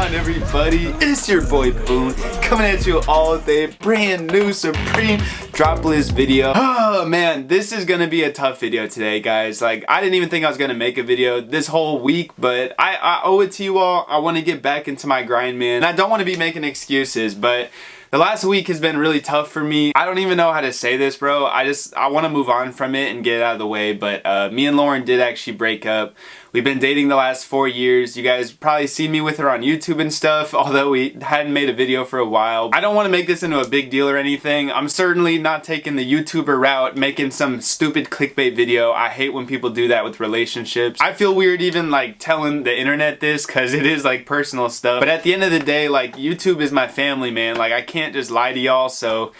on, everybody? It's your boy Boone coming at you all day, brand new Supreme dropless video. Oh man, this is gonna be a tough video today, guys. Like, I didn't even think I was gonna make a video this whole week, but I owe it to you all. I want to get back into my grind, man, and I don't want to be making excuses, but the last week has been really tough for me. I don't even know how to say this, bro. I want to move on from it and get it out of the way, but me and Lauren did actually break up. We've been dating the last 4 years. You guys probably seen me with her on YouTube and stuff, although we hadn't made a video for a while. I don't want to make this into a big deal or anything. I'm certainly not taking the YouTuber route, making some stupid clickbait video. I hate when people do that with relationships. I feel weird even like telling the internet this because it is like personal stuff. But at the end of the day, like, YouTube is my family, man. Like, I can't just lie to y'all, so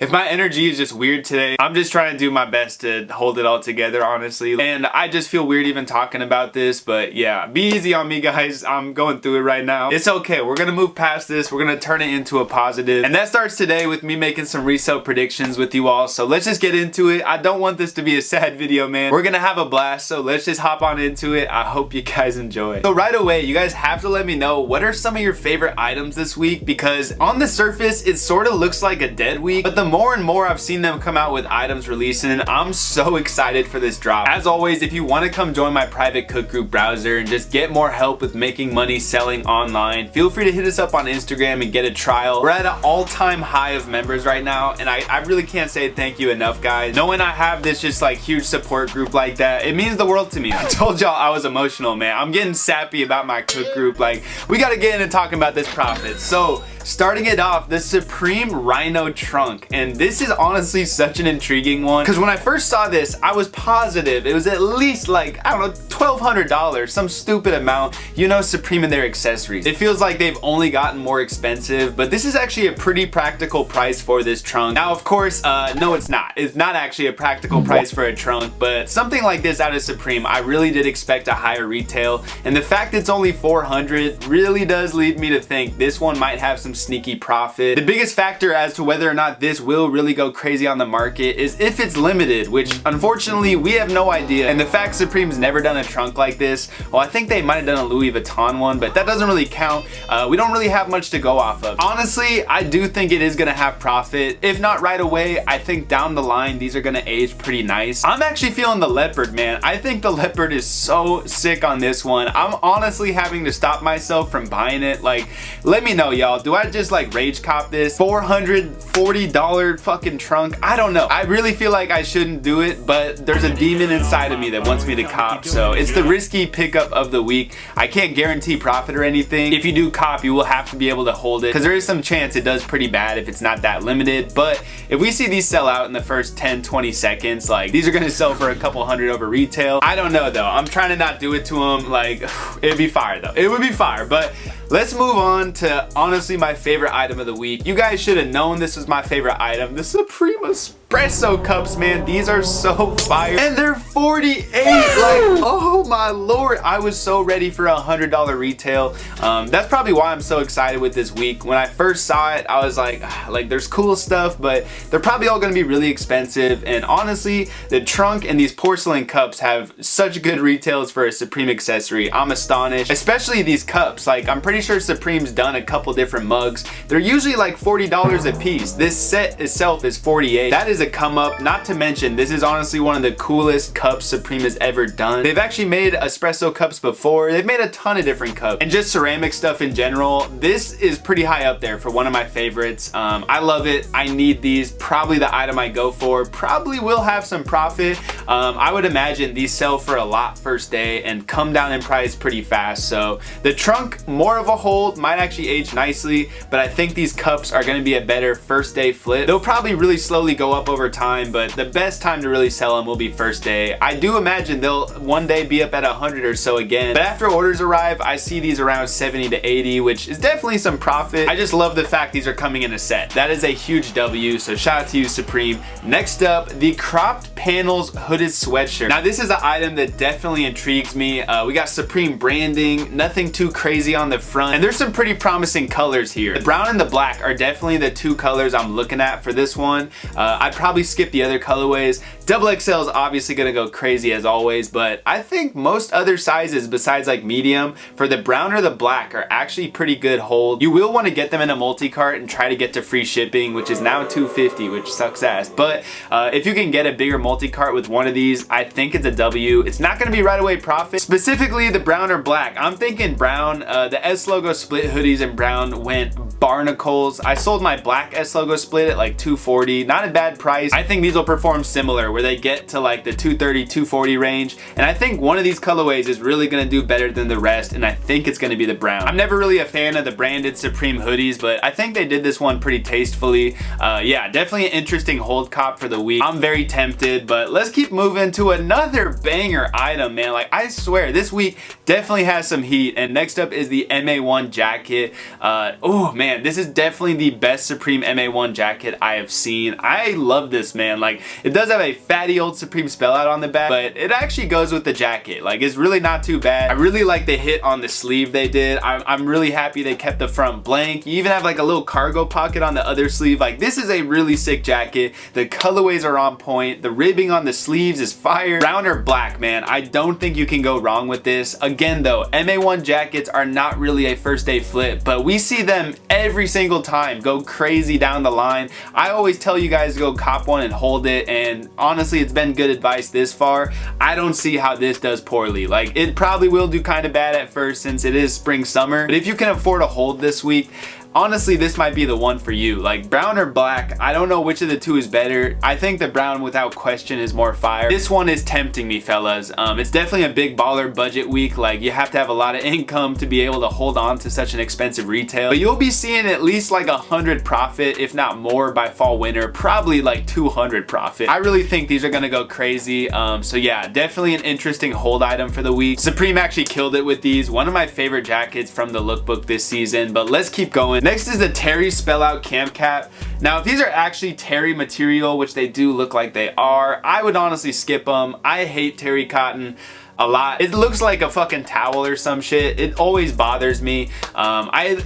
if my energy is just weird today, I'm just trying to do my best to hold it all together, honestly. And I just feel weird even talking about this, but yeah, be easy on me, guys. I'm going through it right now. It's okay. We're gonna move past this. We're gonna turn it into a positive. And that starts today with me making some resale predictions with you all. So let's just get into it. I don't want this to be a sad video, man. We're gonna have a blast, so let's just hop on into it. I hope you guys enjoy. So right away, you guys have to let me know what are some of your favorite items this week, because on the surface, it sort of looks like a dead week, but the more and more I've seen them come out with items releasing, I'm so excited for this drop. As always, if you want to come join my private cook group browser and just get more help with making money selling online, feel free to hit us up on Instagram and get a trial. We're at an all-time high of members right now, and I really can't say thank you enough, guys. Knowing I have this just like huge support group like that, it means the world to me. I told y'all I was emotional, man. I'm getting sappy about my cook group. Like, we gotta get into talking about this profit. So starting it off, the Supreme Rhino trunk, and this is honestly such an intriguing one because when I first saw this, I was positive it was at least like, I don't know, $1,200, some stupid amount. You know, Supreme and their accessories, it feels like they've only gotten more expensive, but this is actually a pretty practical price for this trunk. Now, of course, no, it's not. It's not actually a practical price for a trunk, but something like this out of Supreme, I really did expect a higher retail, and the fact it's only $400 really does lead me to think this one might have some sneaky profit. The biggest factor as to whether or not this will really go crazy on the market is if it's limited, which unfortunately we have no idea. And the fact Supreme's never done a trunk like this, well, I think they might have done a Louis Vuitton one, but that doesn't really count. We don't really have much to go off of. Honestly, I do think it is gonna have profit. If not right away, I think down the line these are gonna age pretty nice. I'm actually feeling the Leopard, man. I think the Leopard is so sick on this one. I'm honestly having to stop myself from buying it. Like, let me know, y'all. Do I just like rage cop this $440 fucking trunk? I don't know. I really feel like I shouldn't do it, but there's a demon inside of me that wants me to cop, so it's the risky pickup of the week. I can't guarantee profit or anything. If you do cop, you will have to be able to hold it because there is some chance it does pretty bad if it's not that limited. But if we see these sell out in the first 10-20 seconds, like, these are gonna sell for a couple hundred over retail. I don't know though. I'm trying to not do it to them. Like, it'd be fire though. It would be fire. But let's move on to honestly my favorite item of the week. You guys should have known this was my favorite item. The Supreme espresso cups, man. These are so fire, and they're 48. Like, oh my lord, I was so ready for $100 retail. That's probably why I'm so excited with this week. When I first saw it, I was like there's cool stuff, but they're probably all gonna be really expensive. And honestly, the trunk and these porcelain cups have such good retails for a Supreme accessory. I'm astonished, especially these cups. Like, I'm pretty sure Supreme's done a couple different mugs. They're usually like $40 a piece. This set itself is 48. That is a come up. Not to mention, this is honestly one of the coolest cups Supreme has ever done. They've actually made espresso cups before. They've made a ton of different cups and just ceramic stuff in general. This is pretty high up there for one of my favorites. I love it. I need these. Probably the item I go for. Probably will have some profit. I would imagine these sell for a lot first day and come down in price pretty fast. So the trunk, more of a hold, might actually age nicely, but I think these cups are going to be a better first day flip. They'll probably really slowly go up over time, but the best time to really sell them will be first day. I do imagine they'll one day be up at 100 or so again, but after orders arrive, I see these around 70 to 80, which is definitely some profit. I just love the fact these are coming in a set. That is a huge W, so shout out to you, Supreme. Next up, the cropped panels hooded sweatshirt. Now this is an item that definitely intrigues me. We got Supreme branding, nothing too crazy on the front, and there's some pretty promising colors here. The brown and the black are definitely the two colors I'm looking at for this one. I'd probably skip the other colorways. Double XL is obviously gonna go crazy as always, but I think most other sizes besides like medium for the brown or the black are actually pretty good hold. You will want to get them in a multi-cart and try to get to free shipping, which is now $250, which sucks ass. But if you can get a bigger multi-cart with one of these, I think it's a W. It's not gonna be right away profit. Specifically the brown or black. I'm thinking brown. The S logo split hoodies in brown went barnacles. I sold my black S logo split at like $240. Not a bad price. I think these will perform similar where they get to like the $230, $240 range. And I think one of these colorways is really gonna do better than the rest, and I think it's gonna be the brown. I'm never really a fan of the branded Supreme hoodies, but I think they did this one pretty tastefully. Yeah, definitely an interesting hold cop for the week. I'm very tempted, but let's keep moving to another banger item, man. Like, I swear, this week definitely has some heat. And next up is the Ma1 Jacket. Oh man, this is definitely the best Supreme Ma1 Jacket I have seen. I love this, man. Like, it does have a fatty old Supreme spell out on the back, but it actually goes with the jacket. Like, it's really not too bad. I really like the hit on the sleeve they did. I'm really happy they kept the front blank. You even have like a little cargo pocket on the other sleeve. Like, this is a really sick jacket. The colorways are on point. The ribbing on the sleeves is fire. Brown or black, man. I don't think you can go wrong with this. Again though, Ma1 jackets are not really a first day flip, but we see them every single time go crazy down the line. I always tell you guys to go cop one and hold it, and honestly, it's been good advice this far. I don't see how this does poorly. Like, it probably will do kind of bad at first since it is spring summer, but if you can afford a hold this week, honestly, this might be the one for you. Like, brown or black, I don't know which of the two is better. I think the brown without question is more fire. This one is tempting me, fellas. It's definitely a big baller budget week. Like, you have to have a lot of income to be able to hold on to such an expensive retail. But you'll be seeing at least like 100 profit, if not more, by fall winter. Probably like 200 profit. I really think these are gonna go crazy. So yeah, definitely an interesting hold item for the week. Supreme actually killed it with these. One of my favorite jackets from the lookbook this season, but let's keep going. Next is the Terry spell out cam cap. Now, if these are actually Terry material, which they do look like they are, I would honestly skip them. I hate Terry cotton a lot. It looks like a fucking towel or some shit. It always bothers me.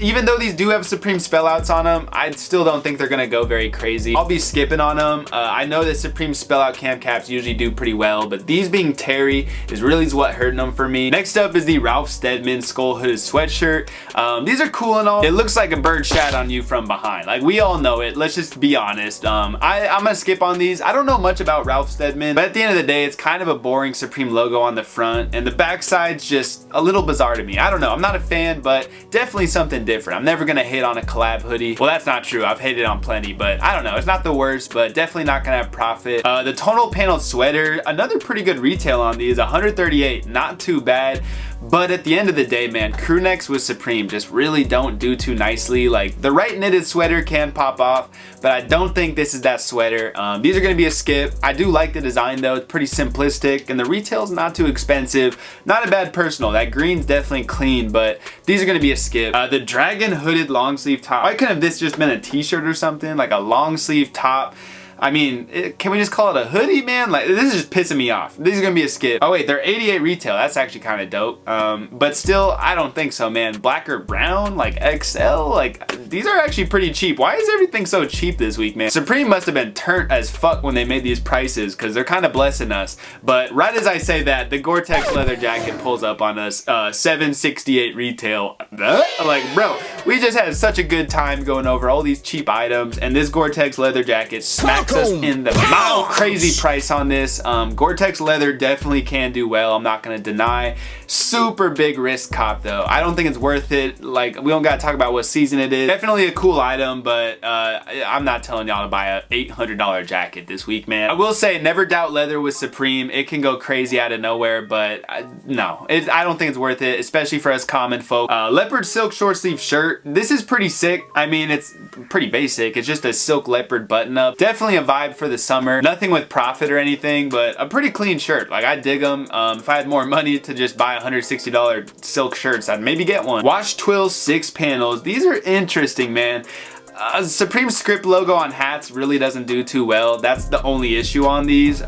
Even though these do have Supreme spell outs on them, I still don't think they're gonna go very crazy. I'll be skipping on them. I know that Supreme spell out cam caps usually do pretty well, but these being Terry is really what hurting them for me. Next up is the Ralph Steadman skull hooded sweatshirt. These are cool and all. It looks like a bird shat on you from behind. Like, we all know it. Let's just be honest. I'm gonna skip on these. I don't know much about Ralph Steadman, but at the end of the day, it's kind of a boring Supreme logo on the front, and the backside's just a little bizarre to me. I don't know. I'm not a fan, but definitely something different. I'm never gonna hate on a collab hoodie. Well, that's not true. I've hated on plenty, but I don't know. It's not the worst, but definitely not gonna have profit. The tonal panel sweater, another pretty good retail on these, 138, not too bad. But at the end of the day, man, crew necks with Supreme just really don't do too nicely. Like, the right knitted sweater can pop off, but I don't think this is that sweater. These are gonna be a skip. I do like the design though. It's pretty simplistic, and the retail's not too expensive. Not a bad personal. That green's definitely clean, but these are gonna be a skip. The dragon hooded long sleeve top. Why couldn't have this just been a t-shirt or something? Like a long sleeve top. I mean, can we just call it a hoodie, man? Like, this is just pissing me off. These are gonna be a skip. Oh wait, they're 88 retail. That's actually kind of dope. But still, I don't think so, man. Black or brown, like XL, like these are actually pretty cheap. Why is everything so cheap this week, man? Supreme must have been turnt as fuck when they made these prices, because they're kind of blessing us. But right as I say that, the Gore-Tex leather jacket pulls up on us. $768 retail. Like, bro, we just had such a good time going over all these cheap items, and this Gore-Tex leather jacket smacks us in the mouth. Crazy price on this. Gore-Tex leather definitely can do well. I'm not gonna deny. Super big risk cop though. I don't think it's worth it. Like, we don't gotta talk about what season it is. Definitely a cool item, but I'm not telling y'all to buy a $800 jacket this week, man. I will say, never doubt leather with Supreme. It can go crazy out of nowhere, but no, I don't think it's worth it, especially for us common folk. Leopard silk short sleeve shirt. This is pretty sick. I mean, it's pretty basic. It's just a silk leopard button up. Definitely a vibe for the summer. Nothing with profit or anything, but a pretty clean shirt. Like, I dig them. If I had more money to just buy $160 silk shirts, I'd maybe get one. Wash twill 6 panels. These are interesting, man. Supreme script logo on hats really doesn't do too well. That's the only issue on these.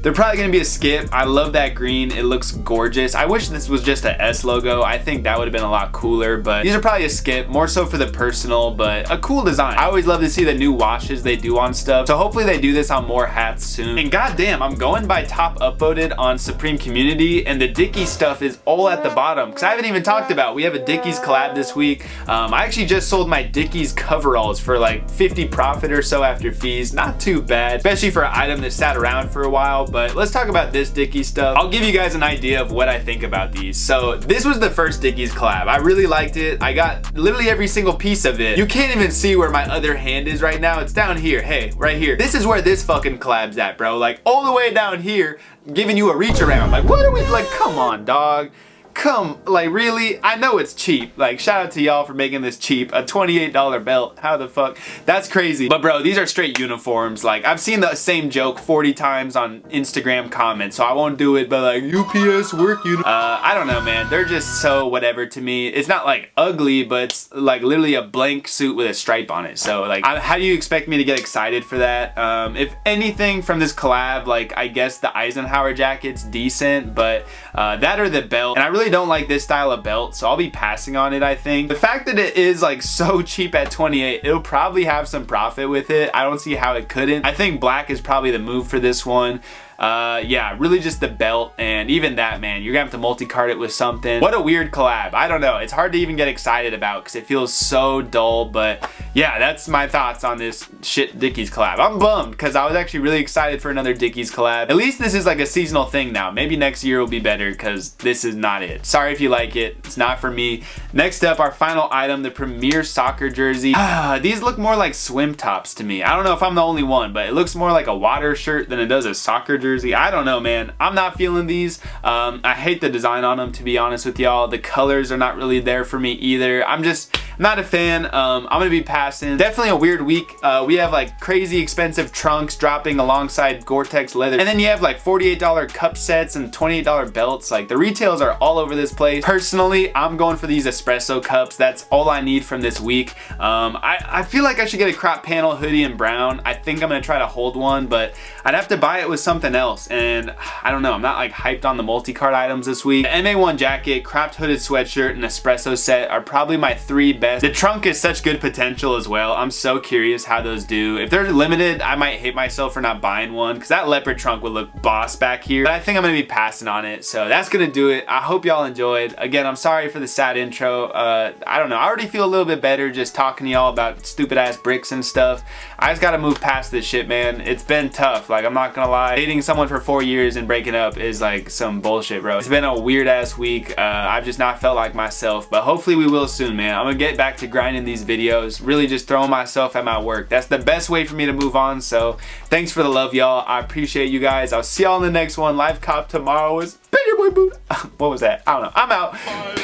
They're probably gonna be a skip. I love that green. It looks gorgeous. I wish this was just a S logo. I think that would have been a lot cooler, but these are probably a skip, more so for the personal, but a cool design. I always love to see the new washes they do on stuff, so hopefully they do this on more hats soon. And goddamn, I'm going by top upvoted on Supreme Community, and the Dickies stuff is all at the bottom, because I haven't even talked about, we have a Dickies collab this week. I actually just sold my Dickies coveralls for like 50 profit or so after fees. Not too bad, especially for an item that sat around for a while. But let's talk about this Dickies stuff. I'll give you guys an idea of what I think about these. So this was the first Dickies collab. I really liked it. I got literally every single piece of it. You can't even see where my other hand is right now. It's down here. Hey, right here. This is where this fucking collab's at, bro. Like all the way down here, giving you a reach around. Like what are we, like, come on, dog. Come, like really? I know it's cheap. Like shout out to y'all for making this cheap. A $28 belt. How the fuck? That's crazy. But bro, these are straight uniforms. Like I've seen the same joke 40 times on Instagram comments, so I won't do it, but like UPS work uniform. I don't know, man. They're just so whatever to me. It's not like ugly, but it's like literally a blank suit with a stripe on it. So like how do you expect me to get excited for that? If anything from this collab, like I guess the Eisenhower jacket's decent, but that or the belt. And I really don't like this style of belt, so I'll be passing on it. I think the fact that it is like so cheap at 28, it'll probably have some profit with it. I don't see how it couldn't. I think black is probably the move for this one. Yeah, really just the belt, and even that, man, you're gonna have to multi-card it with something. What a weird collab. I don't know. It's hard to even get excited about because it feels so dull, but yeah, that's my thoughts on this shit Dickies collab. I'm bummed because I was actually really excited for another Dickies collab. At least this is like a seasonal thing now. Maybe next year will be better because this is not it. Sorry if you like it. It's not for me. Next up, our final item, the Premier soccer jersey. These look more like swim tops to me. I don't know if I'm the only one, but it looks more like a water shirt than it does a soccer jersey. I don't know, man. I'm not feeling these. I hate the design on them, to be honest with y'all. The colors are not really there for me either. I'm just not a fan. I'm gonna be passing. Definitely a weird week. We have like crazy expensive trunks dropping alongside Gore-Tex leather, and then you have like $48 cup sets and $28 belts. Like the retails are all over this place. Personally, I'm going for these espresso cups. That's all I need from this week. I feel like I should get a crop panel hoodie in brown. I think I'm gonna try to hold one, but I'd have to buy it with something else, and I don't know. I'm not like hyped on the multi-card items this week. The Ma1 Jacket, cropped hooded sweatshirt, and espresso set are probably my three best. The trunk is such good potential as well. I'm so curious how those do. If they're limited, I might hate myself for not buying one because that leopard trunk would look boss back here, but I think I'm gonna be passing on it. So that's gonna do it. I hope y'all enjoyed. Again, I'm sorry for the sad intro. I don't know. I already feel a little bit better just talking to y'all about stupid ass bricks and stuff. I just gotta move past this shit, man. It's been tough. Like, I'm not gonna lie. Dating someone for 4 years and breaking up is like some bullshit, bro. It's been a weird ass week. I've just not felt like myself, but hopefully we will soon, man. I'm gonna get back to grinding these videos, really just throwing myself at my work. That's the best way for me to move on. So thanks for the love, y'all. I appreciate you guys. I'll see y'all in the next one. Live cop tomorrow is your boy Boot. What was that? I don't know. I'm out.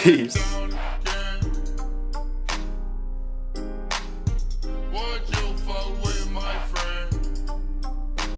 Peace.